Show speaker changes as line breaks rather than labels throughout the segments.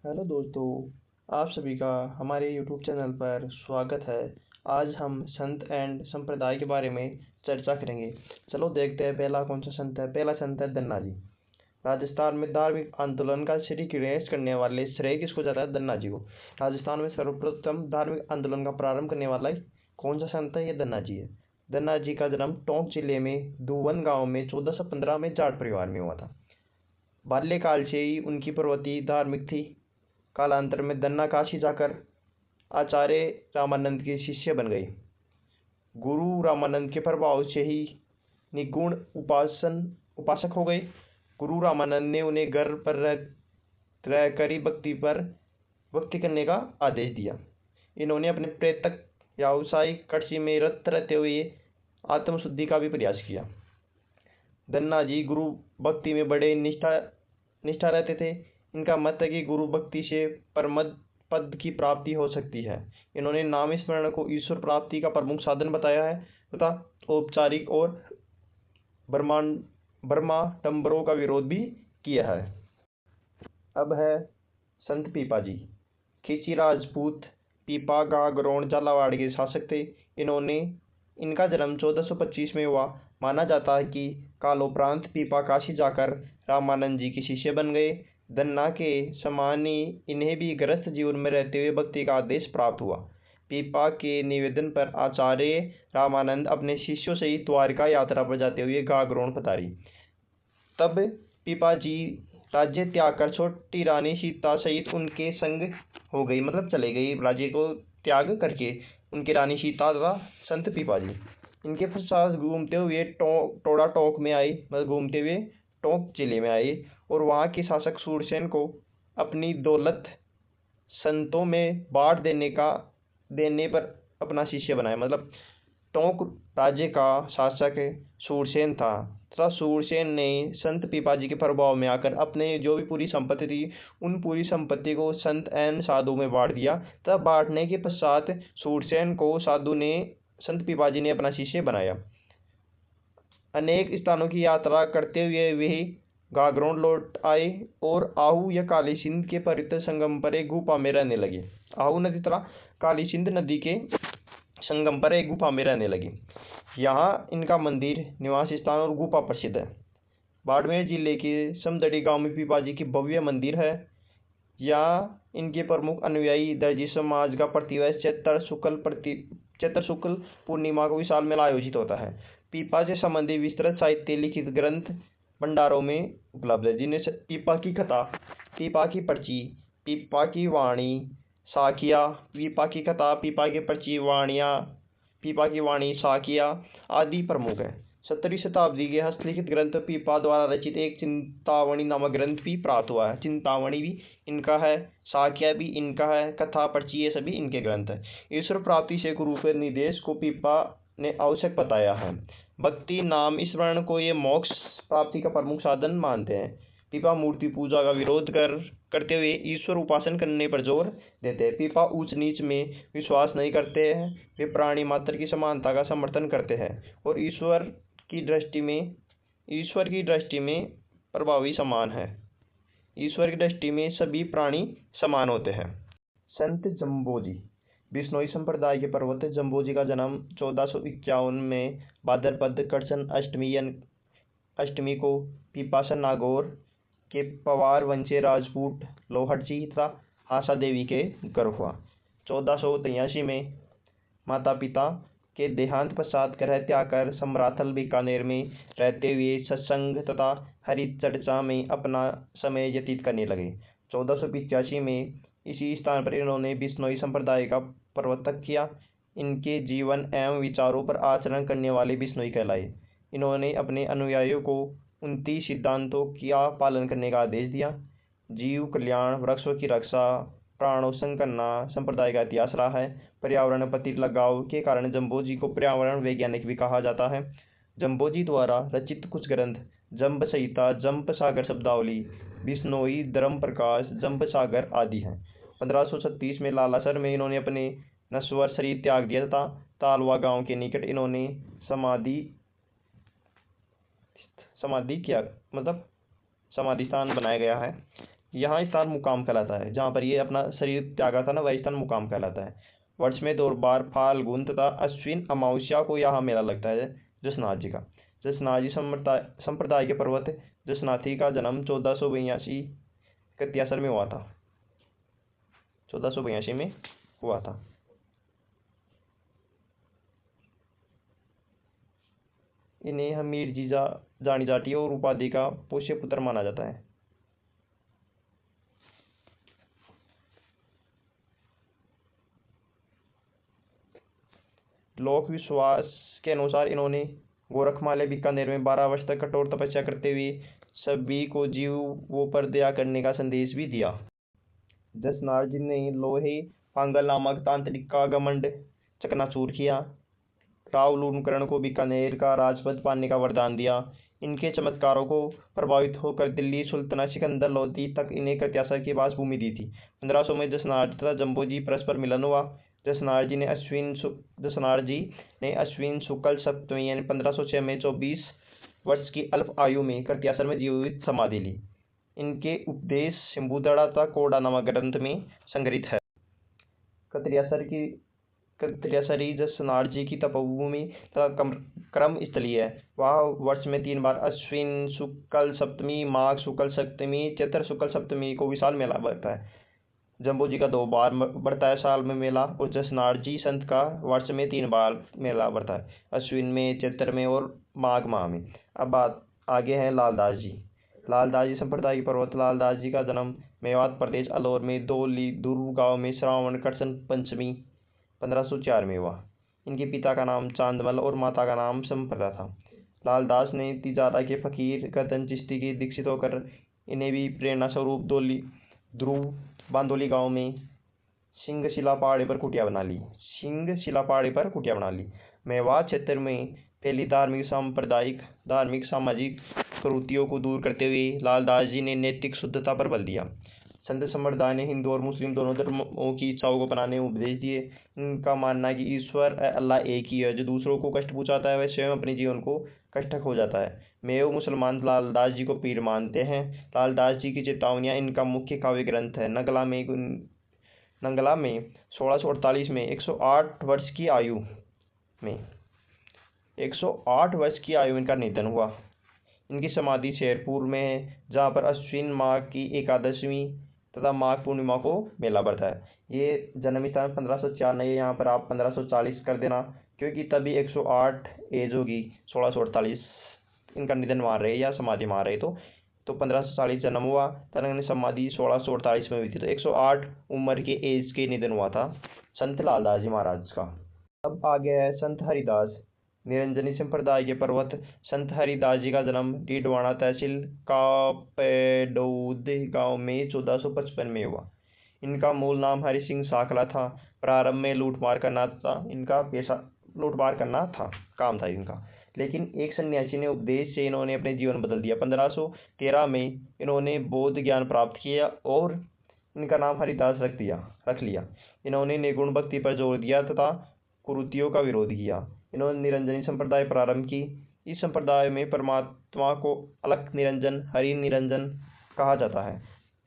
Hello दोस्तों, आप सभी का हमारे यूट्यूब चैनल पर स्वागत है। आज हम संत एंड संप्रदाय के बारे में चर्चा करेंगे। चलो देखते हैं पहला कौन सा संत है। पहला संत है धन्ना जी। राजस्थान में धार्मिक आंदोलन का श्रीगणेश करने वाले श्रेय किसको जाता है? धन्ना जी को। राजस्थान में सर्वप्रथम धार्मिक आंदोलन का प्रारंभ करने वाला कौन सा संत है? ये धन्ना जी है। धन्ना जी का जन्म टोंक जिले में दुवन गांव में 1415 में जाट परिवार में हुआ था। बाल्यकाल से ही उनकी प्रवृत्ति धार्मिक थी। कालांतर में धन्ना काशी जाकर आचार्य रामानंद के शिष्य बन गए। गुरु रामानंद के प्रभाव से ही निगुण उपासक हो गए। गुरु रामानंद ने उन्हें घर पर रहकर ही भक्ति करने का आदेश दिया। इन्होंने अपने प्रेतक व्यावसायिक कृषि में रत रहते हुए आत्मशुद्धि का भी प्रयास किया। धन्ना जी गुरु भक्ति में बड़े निष्ठा रहते थे। इनका मत है कि गुरु भक्ति से परम पद की प्राप्ति हो सकती है। इन्होंने नाम स्मरण को ईश्वर प्राप्ति का प्रमुख साधन बताया है तथा औपचारिक और ब्रह्माडंबरों का विरोध भी किया है। अब है संत पीपा जी। खींची राजपूत पीपा गागरोन झालावाड़ के शासक थे। इनका जन्म 1425 में हुआ। माना जाता है कि कालोपरांत पीपा काशी जाकर रामानंद जी के शिष्य बन गए। धन्ना के समान ही इन्हें भी गृहस्थ जीवन में रहते हुए भक्ति का आदेश प्राप्त हुआ। पीपा के निवेदन पर आचार्य रामानंद अपने शिष्यों सहित द्वारका यात्रा पर जाते हुए गागरोन पधारी। तब पीपा जी राज्य त्याग कर छोटी रानी सीता सहित उनके संग हो गई, मतलब चले गई। राज्य को त्याग करके उनकी रानी सीता तथा संत पीपा जी इनके पश्चात घूमते हुए टोड़ा टोंक में आई, मतलब घूमते हुए टोंक जिले में आए और वहाँ के शासक सूरसेन को अपनी दौलत संतों में बांट देने पर अपना शिष्य बनाया। मतलब टोंक राज्य का शासक सूरसेन था तथा सूरसेन ने संत पीपाजी के प्रभाव में आकर अपने जो भी पूरी संपत्ति थी उन पूरी संपत्ति को संत एवं साधु में बांट दिया। तब बांटने के पश्चात सूरसेन को संत पीपाजी ने अपना शिष्य बनाया। अनेक स्थानों की यात्रा करते हुए वे गागरोन लौट आए और आहू या काली सिंध के पवित्र संगम पर एक गुफा में रहने लगे। आहू नदी तथा काली सिंध नदी के संगम पर एक गुफा में रहने लगे। यहाँ इनका मंदिर, निवास स्थान और गुफा प्रसिद्ध है। बाड़मेर जिले के समदड़ी गांव में पीपाजी की भव्य मंदिर है। यहाँ इनके प्रमुख अनुयायी दर्जी समाज का प्रतिवर्ष चैत्र शुक्ल पूर्णिमा को विशाल मेला आयोजित होता है। पीपा से संबंधित विस्तृत साहित्य लिखित ग्रंथ भंडारों में उपलब्ध है, जिन्हें पीपा की कथा, पीपा की पर्ची, पीपा की वाणी, साखिया, पीपा की कथा, पीपा की पर्ची, पीपा की वाणी, साखिया आदि प्रमुख है। 17वीं शताब्दी के हस्तलिखित ग्रंथ पीपा द्वारा रचित एक चिंतावणी नामक ग्रंथ भी प्राप्त हुआ है। चिंतावणी भी इनका है, साखिया भी इनका है, कथा पर्ची ये सभी इनके ग्रंथ है। ईश्वर प्राप्ति से गुरु के निर्देश को पीपा ने आवश्यक बताया है। भक्ति नाम स्मरण को ये मोक्ष प्राप्ति का प्रमुख साधन मानते हैं। पीपा मूर्ति पूजा का विरोध करते हुए ईश्वर उपासन करने पर जोर देते हैं। पीपा ऊंच नीच में विश्वास नहीं करते हैं। वे प्राणी मात्र की समानता का समर्थन करते हैं और ईश्वर की दृष्टि में प्रभावी समान है। ईश्वर की दृष्टि में सभी प्राणी समान होते हैं। संत जम्बोजी। बिश्नोई संप्रदाय के पर्वत जम्बोजी का जन्म 1451 में भाद्रपद कृष्ण अष्टमी को पीपासन नागौर के पवार वंशीय राजपूत लोहड़जी तथा आशा देवी के गर्भ हुआ। 1483 में माता पिता के देहांत पश्चात ग्रह त्याग कर समराथल बीकानेर में रहते हुए सत्संग तथा हरित चर्चा में अपना समय व्यतीत करने लगे। 1485 में इसी स्थान पर इन्होंने बिश्नोई संप्रदाय का प्रवर्तक किया। इनके जीवन एवं विचारों पर आचरण करने वाले बिश्नोई कहलाए। इन्होंने अपने अनुयायियों को 29 सिद्धांतों का पालन करने का आदेश दिया। जीव कल्याण, वृक्षों की रक्षा, प्राणोत्संग करना संप्रदाय का इतिहास रहा है। पर्यावरण प्रति लगाव के कारण जम्बोजी को पर्यावरण वैज्ञानिक भी कहा जाता है। जम्बोजी द्वारा रचित कुछ ग्रंथ जंब संहिता, जंब सागर शब्दावली, बिश्नोई धर्म प्रकाश, जंब सागर आदि हैं। 1536 में लालासर में इन्होंने अपने नश्वर शरीर त्याग दिया तथा तालवा गांव के निकट इन्होंने समाधि स्थान बनाया गया है। यहाँ स्थान मुकाम कहलाता है। जहाँ पर ये अपना शरीर त्यागा था ना, वह स्थान मुकाम कहलाता है। वर्ष में 2 बार फाल्गुन तथा अश्विन अमावस्या को यहाँ मेला लगता है जसनाथ जी का। जसनाथ जी संप्रदाय के पर्वत जसनाथी का जन्म 1482 कत्यासर में हुआ था। 1482 में हुआ था। इन्हें हमीर जी जानी जाती है और उपाधि का पोष्य पुत्र माना जाता है। लोक विश्वास के अनुसार इन्होंने गोरखमाले बीकानेर में 12 वर्ष तक कठोर तपस्या करते हुए सभी को जीवों पर दया करने का संदेश भी दिया। जसनाथ जी ने लोहे पांगल नामक तांत्रिक का घमंड चकनाचूर किया। रावलूणकरण को बीकानेर का राजपद पाने का वरदान दिया। इनके चमत्कारों को प्रभावित होकर दिल्ली सुल्तान सिकंदर लोधी तक इन्हें कत्यासर की वासभूमि दी थी। 1500 में जसनाथ तथा जम्बो जी परस्पर मिलन हुआ। जसनाथ जी ने अश्विन शुक्ल सप्तमी यानी 1506 में 24 वर्ष की अल्प आयु में कत्यासर में जीवित समाधि ली। इनके उपदेश शंभुदड़ा तथा कोड़ा नामक ग्रंथ में संग्रहित है। कत्यासरी जसनाथ जी की तपोभूमि तथा क्रम स्थली है। वह वर्ष में 3 बार अश्विन शुक्ल सप्तमी, माघ शुक्ल सप्तमी, चैत्र शुक्ल सप्तमी को विशाल मेला बढ़ता है। जम्बो जी का 2 बार बढ़ता है साल में मेला, और जसनाथ जी संत का वर्ष में 3 बार मेला बढ़ता है, अश्विन में, चैत्र में और माघ माह में। अब बात आगे है लालदास जी। लालदास जी संप्रदाय के पर्वत लालदास जी का जन्म मेवात प्रदेश अलौर में दोली दुर्ग गांव में श्रावण कृष्ण पंचमी 1504 में हुआ। इनके पिता का नाम चांदमल और माता का नाम संप्रदा था। लालदास ने तिजारा के फकीर गर्दन चिश्ती के दीक्षित होकर इन्हें भी प्रेरणा स्वरूप ध्रुव बांदोली गांव में सिंहशिला पहाड़ी पर कुटिया बना ली। मेवात क्षेत्र में फैली धार्मिक सामाजिक कुरीतियों को दूर करते हुए लालदास जी ने नैतिक शुद्धता पर बल दिया। संत संप्रदाय ने हिंदू और मुस्लिम दोनों धर्मों की इच्छाओं को अपनाने उपदेश दिए। इनका मानना है कि ईश्वर अल्लाह एक ही है। जो दूसरों को कष्ट पहुँचाता है वह स्वयं अपने जीवन को कष्टक हो जाता है। मेव मुसलमान लालदास जी को पीर मानते हैं। लालदास जी की चेतावनियाँ इनका मुख्य काव्य ग्रंथ है। नंगला में 1648 में 108 वर्ष की आयु में इनका निधन हुआ। इनकी समाधि शेरपुर में है, जहाँ पर अश्विन माह की एकादशमी तथा माघ पूर्णिमा को मेला बढ़ता है। ये जन्म स्थान 1504 नहीं है, यहाँ पर आप 1540 कर देना, क्योंकि तभी 108 एज होगी। 1648 इनका निधन मान रहे या समाधि मान रहे तो 1540 जन्म हुआ, तथा समाधि 1648 में हुई थी। तो 108 उम्र के एज के निधन हुआ था संत लालदास जी महाराज का। अब आगे है संत हरिदास। निरंजनी संप्रदाय के पर्वत संत हरिदास जी का जन्म डीडवाना तहसील कापेडौद गांव में 1455 में हुआ। इनका मूल नाम हरि सिंह साखला था। प्रारंभ में लूटमार करना था काम था इनका, लेकिन एक सन्यासी ने उपदेश से इन्होंने अपने जीवन बदल दिया। 1513 में इन्होंने बौद्ध ज्ञान प्राप्त किया और इनका नाम हरिदास रख लिया। इन्होंने निर्गुण भक्ति पर जोर दिया तथा कुरीतियों का विरोध किया। इन्होंने निरंजनी संप्रदाय प्रारंभ की। इस संप्रदाय में परमात्मा को अलख निरंजन, हरि निरंजन कहा जाता है।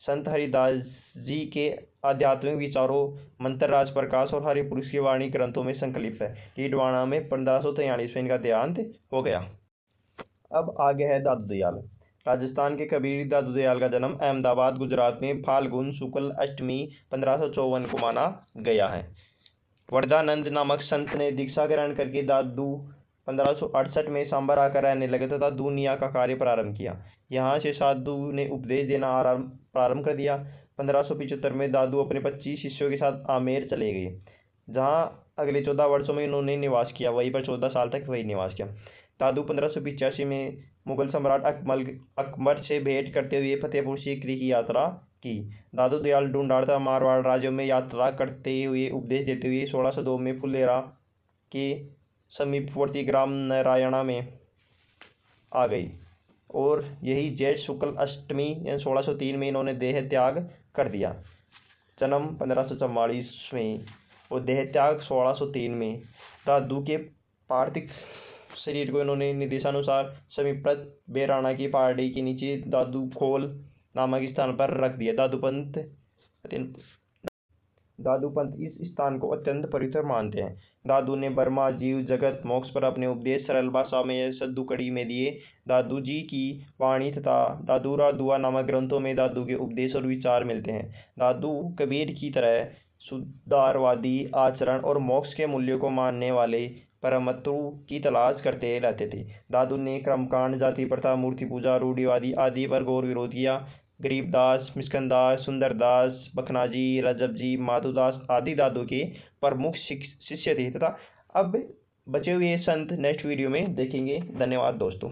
संत हरिदास जी के आध्यात्मिक विचारों मंत्रराज प्रकाश और हरिपुरुष की वाणी ग्रंथों में संकलित है। डीडवाना में 1543 में इनका देहांत हो गया। अब आगे है दादू दयाल। राजस्थान के कबीर दादू दयाल का जन्म अहमदाबाद गुजरात में फाल्गुन शुक्ल अष्टमी 1554 को माना गया है। वरदानंद नामक संत ने दीक्षा ग्रहण करके दादू 1568 में सांभर आकर रहने लगे तथा दुनिया का कार्य प्रारंभ किया। यहाँ से साधु ने उपदेश देना प्रारंभ कर दिया। 1575 में दादू अपने 25 शिष्यों के साथ आमेर चले गए, जहाँ अगले 14 वर्षों में इन्होंने निवास किया। वहीं पर 14 साल तक वही निवास किया। दादू 1585 में मुगल सम्राट अकबर से भेंट करते हुए फतेहपुर सीकरी की यात्रा की। दादू दयाल ढूंढाड़ तथा मारवाड़ राज्यों में यात्रा करते हुए उपदेश देते हुए 1602 में फुलेरा के समीपवर्ती ग्राम नारायणा में आ गई, और यही ज्येष्ठ शुक्ल अष्टमी 1603 में इन्होंने देह त्याग कर दिया। जन्म 1544 में और देह त्याग 1603 में। दादू के पार्थिव शरीर को इन्होंने निर्देशानुसार समीपस्थ बेराना की पहाड़ी के नीचे दादू खोल नामक स्थान पर रख दिया। दादूपंत इस स्थान को अत्यंत पवित्र मानते हैं। दादू ने ब्रह्मा, जीव, जगत, मोक्ष पर अपने उपदेश सरल भाषा में सद्दुकड़ी में दिए। दादू जी की वाणी तथा दादूरा दुआ नामक ग्रंथों में दादू के उपदेश और विचार मिलते हैं। दादू कबीर की तरह सुधारवादी आचरण और मोक्ष के मूल्यों को मानने वाले परमतु की तलाश करते रहते थे। दादू ने कर्मकांड, जाति प्रथा, मूर्ति पूजा, रूढ़िवादी आदि पर घोर विरोध किया। गरीबदास, मिस्कनदास, सुंदरदास, बखनाजी, रजबजी, माधुदास आदि दादू के प्रमुख शिष्य थे तथा अब बचे हुए संत नेक्स्ट वीडियो में देखेंगे। धन्यवाद दोस्तों।